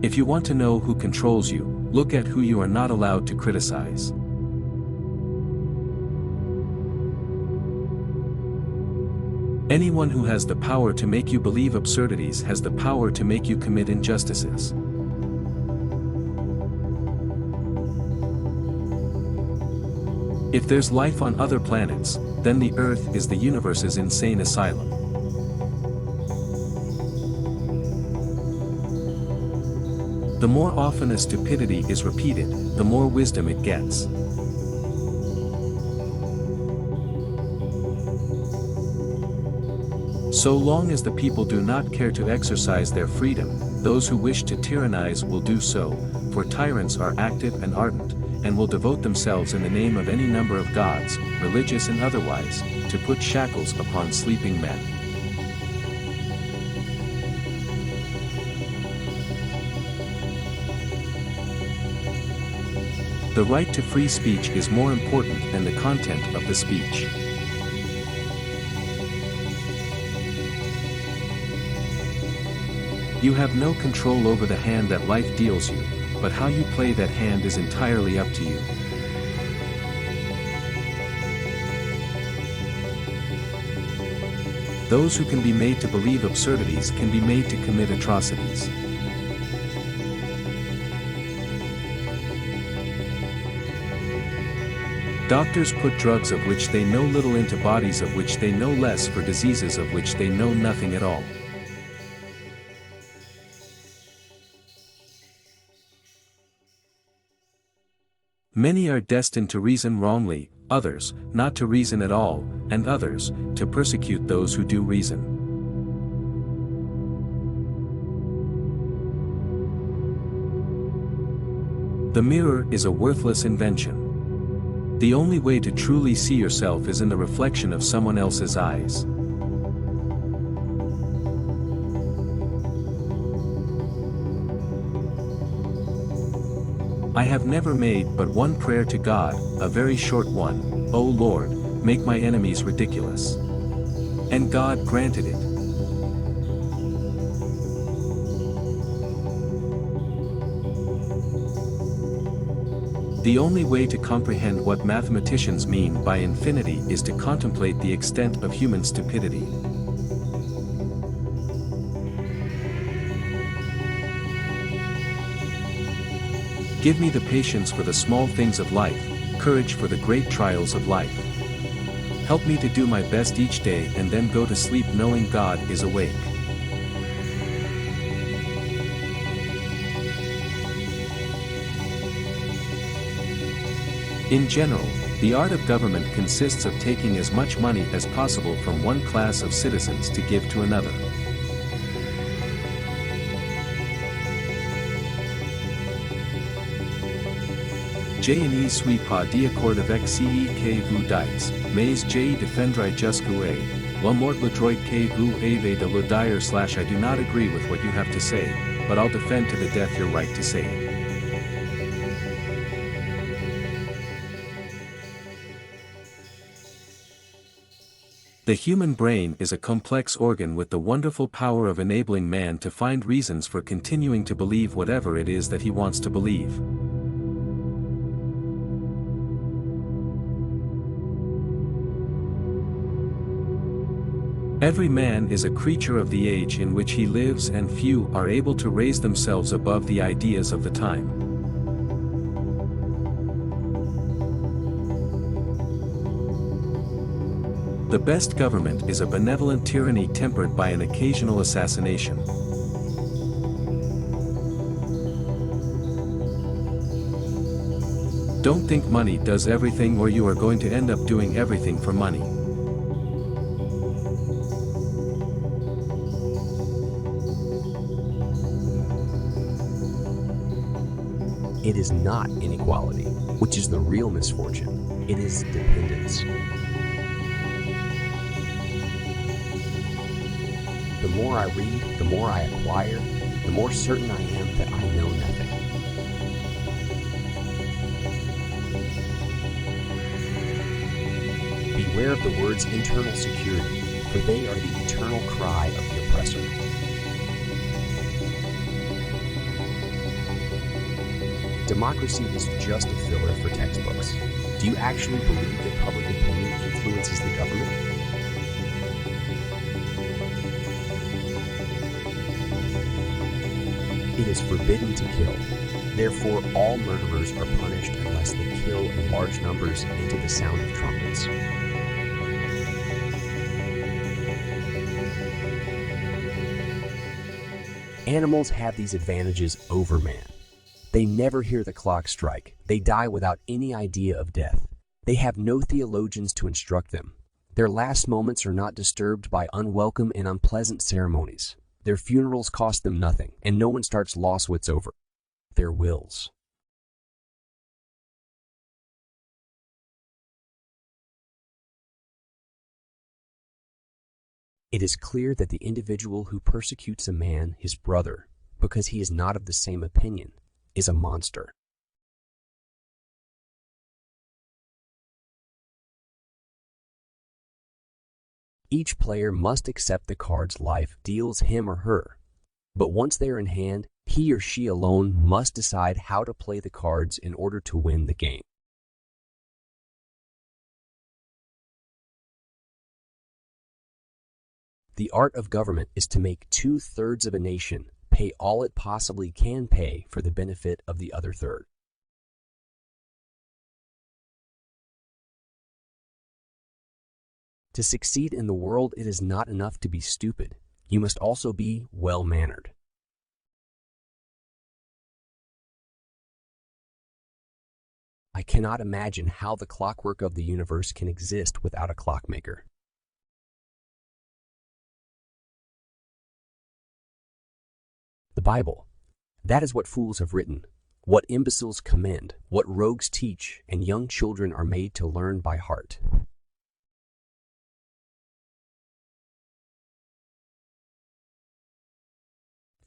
If you want to know who controls you, look at who you are not allowed to criticize. Anyone who has the power to make you believe absurdities has the power to make you commit injustices. If there's life on other planets, then the Earth is the universe's insane asylum. The more often a stupidity is repeated, the more wisdom it gets. So long as the people do not care to exercise their freedom, those who wish to tyrannize will do so, for tyrants are active and ardent, and will devote themselves in the name of any number of gods, religious and otherwise, to put shackles upon sleeping men. The right to free speech is more important than the content of the speech. You have no control over the hand that life deals you, but how you play that hand is entirely up to you. Those who can be made to believe absurdities can be made to commit atrocities. Doctors put drugs of which they know little into bodies of which they know less for diseases of which they know nothing at all. Many are destined to reason wrongly, others, not to reason at all, and others, to persecute those who do reason. The mirror is a worthless invention. The only way to truly see yourself is in the reflection of someone else's eyes. I have never made but one prayer to God, a very short one: O Lord, make my enemies ridiculous. And God granted it. The only way to comprehend what mathematicians mean by infinity is to contemplate the extent of human stupidity. Give me the patience for the small things of life, courage for the great trials of life. Help me to do my best each day and then go to sleep knowing God is awake. In general, the art of government consists of taking as much money as possible from one class of citizens to give to another. Je ne suis pas d'accord avec ce que vous dites, mais je défendrai jusqu'au la mort le droit que vous avez de le dire / I do not agree with what you have to say, but I'll defend to the death your right to say it. The human brain is a complex organ with the wonderful power of enabling man to find reasons for continuing to believe whatever it is that he wants to believe. Every man is a creature of the age in which he lives, and few are able to raise themselves above the ideas of the time. The best government is a benevolent tyranny tempered by an occasional assassination. Don't think money does everything, or you are going to end up doing everything for money. It is not inequality, which is the real misfortune. It is dependence. The more I read, the more I acquire, the more certain I am that I know nothing. Beware of the words internal security, for they are the eternal cry of the oppressor. Democracy is just a filler for textbooks. Do you actually believe that public opinion influences the government? It is forbidden to kill. Therefore, all murderers are punished unless they kill in large numbers and to the sound of trumpets. Animals have these advantages over man. They never hear the clock strike. They die without any idea of death. They have no theologians to instruct them. Their last moments are not disturbed by unwelcome and unpleasant ceremonies. Their funerals cost them nothing, and no one starts lawsuits over their wills. It is clear that the individual who persecutes a man, his brother, because he is not of the same opinion, is a monster. Each player must accept the card's life deals him or her, but once they are in hand, he or she alone must decide how to play the cards in order to win the game. The art of government is to make 2/3 of a nation pay all it possibly can pay for the benefit of the other third. To succeed in the world, it is not enough to be stupid. You must also be well-mannered. I cannot imagine how the clockwork of the universe can exist without a clockmaker. The Bible. That is what fools have written, what imbeciles commend, what rogues teach, and young children are made to learn by heart.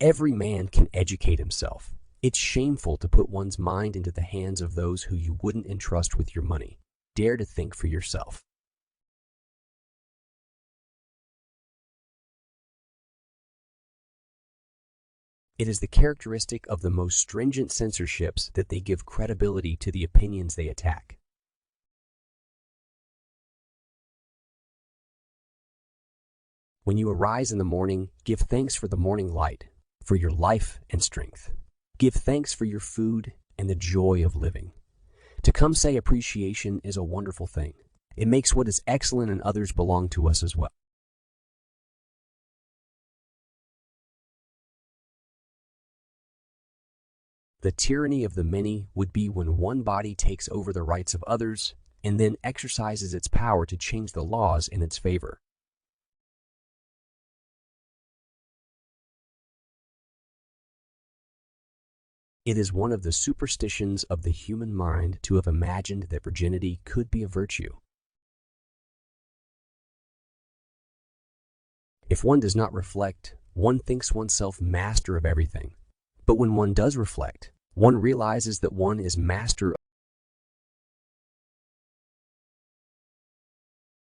Every man can educate himself. It's shameful to put one's mind into the hands of those who you wouldn't entrust with your money. Dare to think for yourself. It is the characteristic of the most stringent censorships that they give credibility to the opinions they attack. When you arise in the morning, give thanks for the morning light, for your life and strength. Give thanks for your food and the joy of living. To come say appreciation is a wonderful thing. It makes what is excellent in others belong to us as well. The tyranny of the many would be when one body takes over the rights of others and then exercises its power to change the laws in its favor. It is one of the superstitions of the human mind to have imagined that virginity could be a virtue. If one does not reflect, one thinks oneself master of everything. But when one does reflect, one realizes that one is master